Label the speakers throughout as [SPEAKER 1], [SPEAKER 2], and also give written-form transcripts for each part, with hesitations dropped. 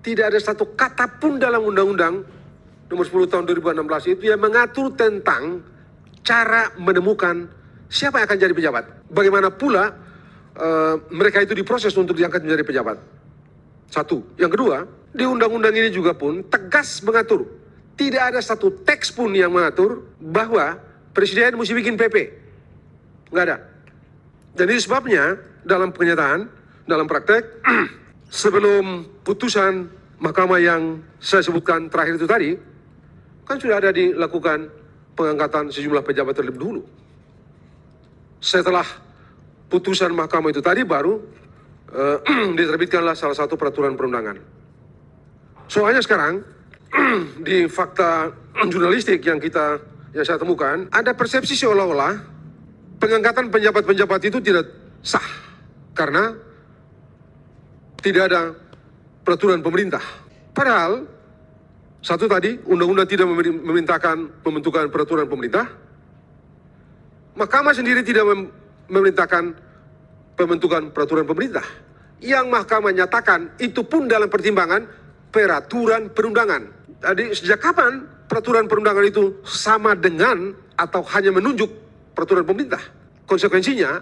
[SPEAKER 1] Tidak ada satu kata pun dalam Undang-Undang Nomor 10 Tahun 2016 itu yang mengatur tentang cara menemukan siapa yang akan jadi pejabat. Bagaimana pula mereka itu diproses untuk diangkat menjadi pejabat. Satu. Yang kedua, di undang-undang ini juga pun tegas mengatur. Tidak ada satu teks pun yang mengatur bahwa presiden mesti bikin PP. Nggak ada. Dan itu sebabnya dalam kenyataan, dalam praktek, sebelum putusan mahkamah yang saya sebutkan terakhir itu tadi, kan sudah ada dilakukan pengangkatan sejumlah pejabat terlebih dahulu. Setelah putusan mahkamah itu tadi baru diterbitkanlah salah satu peraturan perundangan. Soalnya sekarang di fakta jurnalistik yang saya temukan, ada persepsi seolah-olah pengangkatan penjabat-penjabat itu tidak sah karena tidak ada peraturan pemerintah. Padahal satu tadi, undang-undang tidak memerintahkan pembentukan peraturan pemerintah. Mahkamah sendiri tidak memerintahkan pembentukan peraturan pemerintah. Yang mahkamah nyatakan itu pun dalam pertimbangan peraturan perundangan. Jadi sejak kapan peraturan perundangan itu sama dengan atau hanya menunjuk peraturan pemerintah? Konsekuensinya,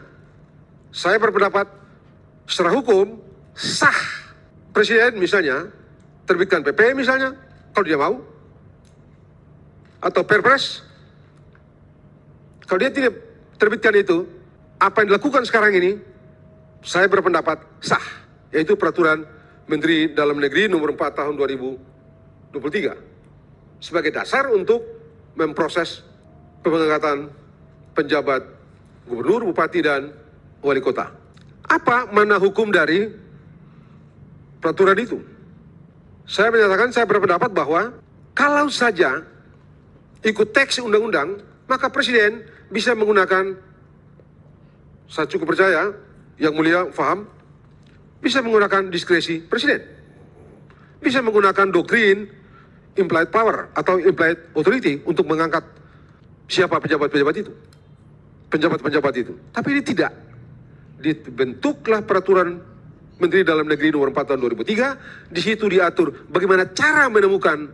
[SPEAKER 1] saya berpendapat secara hukum sah presiden misalnya terbitkan PP misalnya, kalau dia mau, atau Perpres. Kalau dia tidak terbitkan itu, apa yang dilakukan sekarang ini, saya berpendapat sah, yaitu peraturan Menteri Dalam Negeri nomor 4 tahun 2023 sebagai dasar untuk memproses pengangkatan penjabat gubernur, bupati, dan wali kota. Apa mana hukum dari peraturan itu? Saya menyatakan, saya berpendapat bahwa kalau saja ikut teks undang-undang, maka presiden bisa menggunakan, saya cukup percaya, yang mulia faham, bisa menggunakan diskresi presiden. Bisa menggunakan doktrin implied power atau implied authority untuk mengangkat siapa pejabat-pejabat itu. Penjabat-penjabat itu. Tapi ini tidak. Dibentuklah peraturan Menteri Dalam Negeri nomor 4 tahun 2003, di situ diatur bagaimana cara menemukan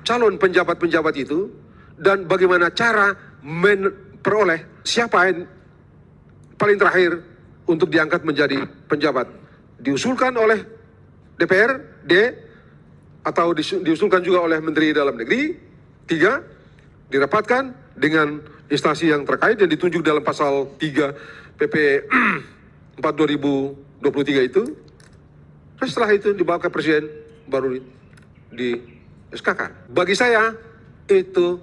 [SPEAKER 1] calon penjabat-penjabat itu dan bagaimana cara memperoleh siapa yang paling terakhir untuk diangkat menjadi penjabat. Diusulkan oleh DPRD atau diusulkan juga oleh Menteri Dalam Negeri. 3, dirapatkan dengan instansi yang terkait yang ditunjuk dalam pasal 3 PP 4 2023 itu. Dan setelah itu dibawa ke presiden baru di SK-kan. Bagi saya itu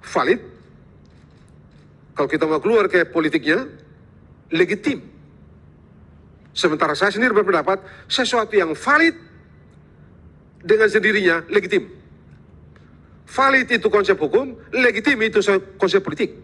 [SPEAKER 1] valid. Kalau kita mau keluar ke politiknya, legitim. Sementara saya sendiri berpendapat sesuatu yang valid dengan sendirinya legitim. Valid itu konsep hukum, legitim itu konsep politik.